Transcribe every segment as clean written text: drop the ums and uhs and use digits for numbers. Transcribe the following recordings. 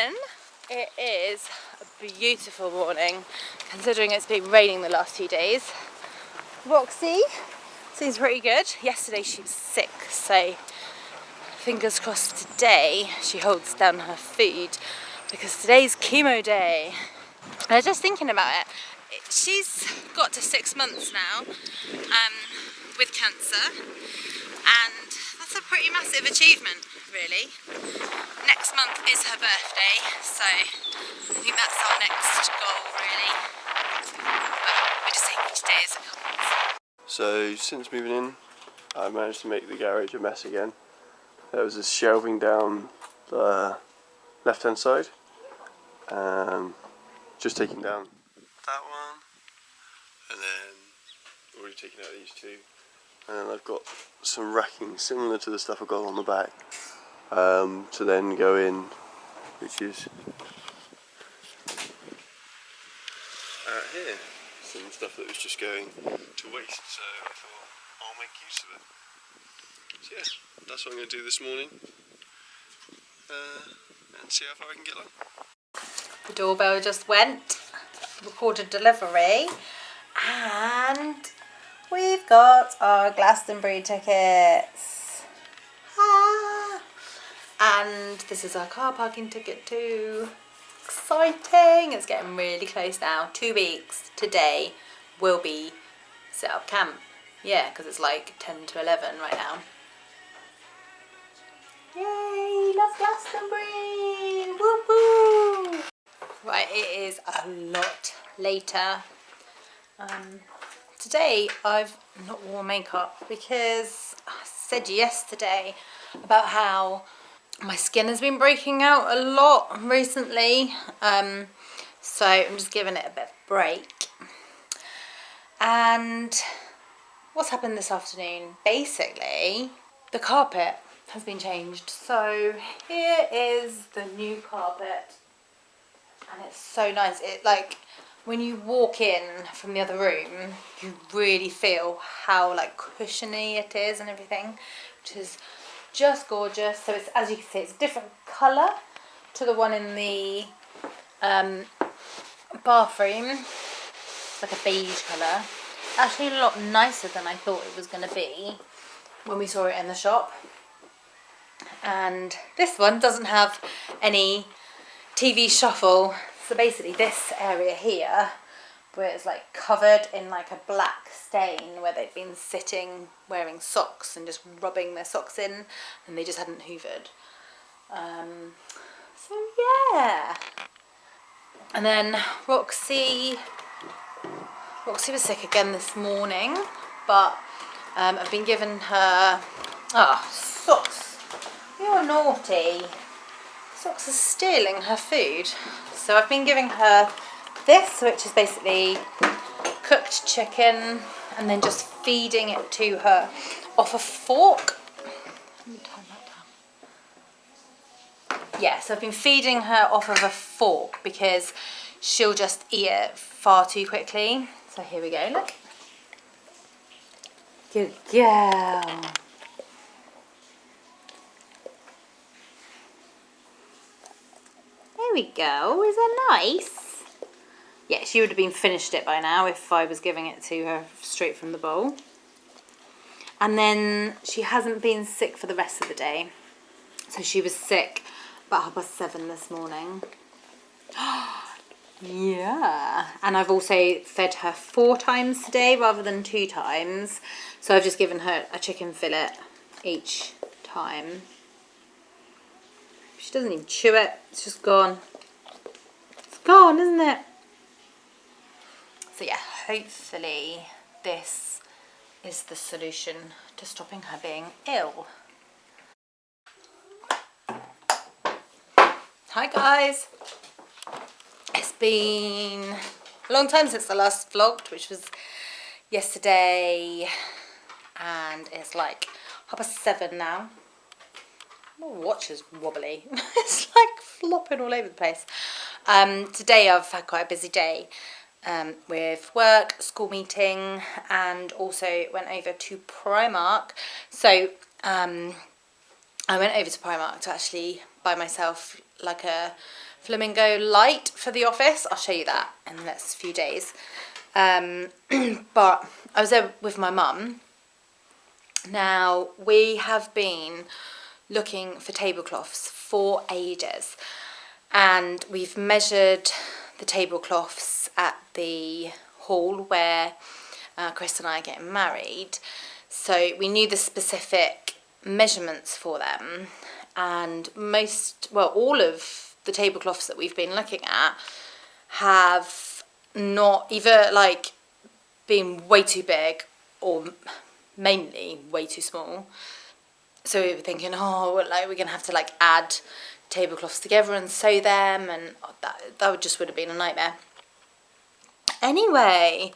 morning. It is a beautiful morning considering it's been raining the last 2 days. Roxy seems pretty good. Yesterday she was sick, so fingers crossed today she holds down her food because today's chemo day. And I was just thinking about it. She's got to 6 months now with cancer, and that's a pretty massive achievement, really. Next month is her birthday, so I think that's our next goal, really. But we just take each day as it comes. So since moving in, I managed to make the garage a mess again. There was this shelving down the left-hand side, just taking down that one, and then already taken out these two, and then I've got some racking similar to the stuff I've got on the back to then go in, which is here, some stuff that was just going to waste, so I thought I'll make use of it. So yeah, that's what I'm going to do this morning, and see how far I can get along. The doorbell just went, recorded delivery, and we've got our Glastonbury tickets. Ah. And this is our car parking ticket too. Exciting! It's getting really close now. 2 weeks today will be set up camp. Yeah, because it's like 10 to 11 right now. Yay! Love Glastonbury! Woo woo! Right, it is a lot later. Today I've not worn makeup because I said yesterday about how my skin has been breaking out a lot recently. So I'm just giving it a bit of a break. And what's happened this afternoon? Basically, the carpet has been changed. So here is the new carpet. And it's so nice. It like when you walk in from the other room, you really feel how like cushiony it is and everything, which is just gorgeous. So it's, as you can see, it's a different colour to the one in the bathroom. It's like a beige colour. Actually a lot nicer than I thought it was going to be when we saw it in the shop. And this one doesn't have any TV shuffle, so basically this area here where it's like covered in like a black stain where they've been sitting wearing socks and just rubbing their socks in and they just hadn't hoovered. So yeah. And then Roxy was sick again this morning, but I've been giving her socks. You're naughty. Socks are stealing her food. So I've been giving her this, which is basically cooked chicken, and then just feeding it to her off a fork. Let me turn that down. Yeah, so I've been feeding her off of a fork because she'll just eat it far too quickly. So here we go, look. Good girl. There we go. Is that nice? Yeah, she would have been finished it by now if I was giving it to her straight from the bowl. And then she hasn't been sick for the rest of the day. So she was sick about 7:30 this morning. Yeah. And I've also fed her 4 times today rather than 2 times. So I've just given her a chicken fillet each time. She doesn't even chew it. It's just gone. It's gone, isn't it? So yeah, hopefully this is the solution to stopping her being ill. Hi guys. It's been a long time since the last vlogged, which was yesterday, and it's like 7:30 now. My watch is wobbly. It's like flopping all over the place. Today I've had quite a busy day with work, school meeting, and also went over to Primark. So I went over to Primark to actually buy myself like a flamingo light for the office. I'll show you that in the next few days. But I was there with my mum. Now, we have been looking for tablecloths for ages, and we've measured the tablecloths at the hall where Chris and I are getting married, so we knew the specific measurements for them, and all of the tablecloths that we've been looking at have not either like been way too big or mainly way too small. So we were thinking, oh, like we're gonna have to like add tablecloths together and sew them, and that would have been a nightmare. Anyway,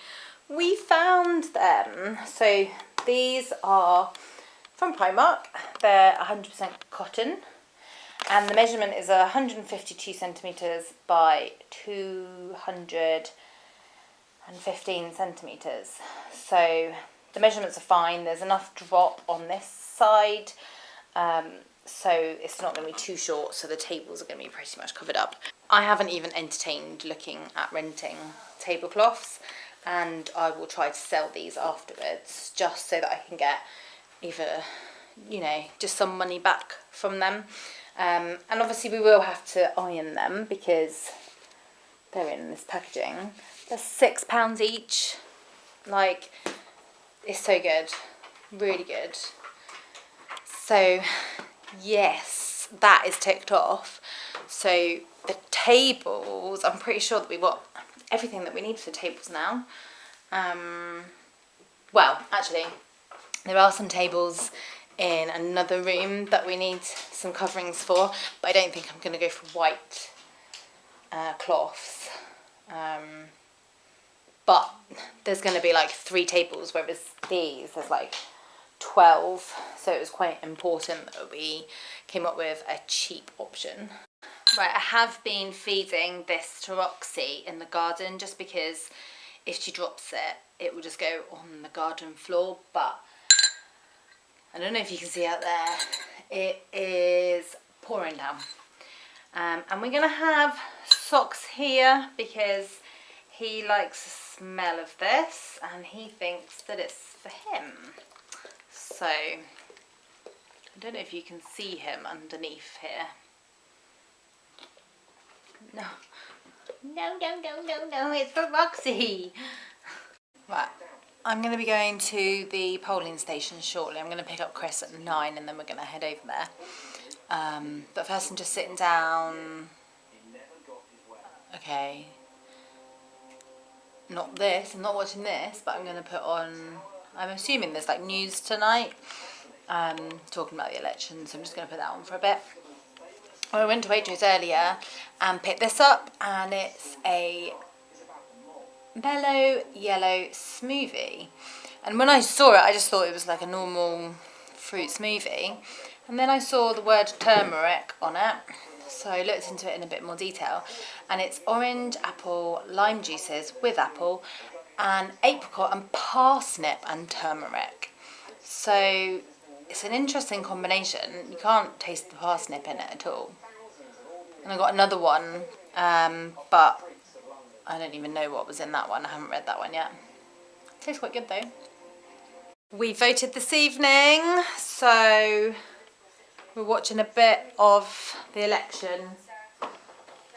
we found them. So these are from Primark. They're 100% cotton, and the measurement is 152 centimetres by 215 centimetres. So the measurements are fine. There's enough drop on this side, so it's not going to be too short, so the tables are going to be pretty much covered up. I haven't even entertained looking at renting tablecloths, and I will try to sell these afterwards just so that I can get either, you know, just some money back from them. And obviously we will have to iron them because they're in this packaging. They're £6 each. Like, it's so good, really good. So yes, that is ticked off. So the tables, I'm pretty sure that we've got everything that we need for the tables now. Well, actually, there are some tables in another room that we need some coverings for, but I don't think I'm going to go for white cloths. But there's going to be like 3 tables, whereas these, there's like 12. So it was quite important that we came up with a cheap option. Right, I have been feeding this to Roxy in the garden just because if she drops it, it will just go on the garden floor. But I don't know if you can see out there, it is pouring down. And we're going to have socks here because he likes the smell of this and he thinks that it's for him. So I don't know if you can see him underneath here. No, it's for Roxy. Right, I'm going to be going to the polling station shortly. I'm going to pick up Chris at 9 and then we're going to head over there. But first I'm just sitting down. Okay. Not this, I'm not watching this, but I'm going to put on, I'm assuming there's like news tonight, talking about the election, so I'm just going to put that on for a bit. I went to Waitrose earlier and picked this up, and it's a mellow yellow smoothie. And when I saw it, I just thought it was like a normal fruit smoothie. And then I saw the word turmeric on it, so I looked into it in a bit more detail. And it's orange, apple, lime juices with apple, and apricot and parsnip and turmeric. So it's an interesting combination. You can't taste the parsnip in it at all. And I got another one, but I don't even know what was in that one. I haven't read that one yet. Tastes quite good though. We voted this evening, so we're watching a bit of the election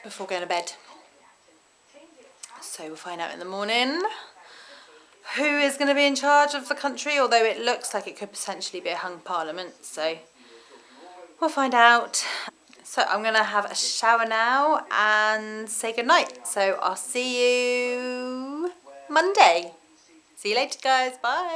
before going to bed. So we'll find out in the morning who is going to be in charge of the country, although it looks like it could potentially be a hung parliament, so we'll find out. So I'm going to have a shower now and say goodnight. So I'll see you Monday. See you later, guys. Bye.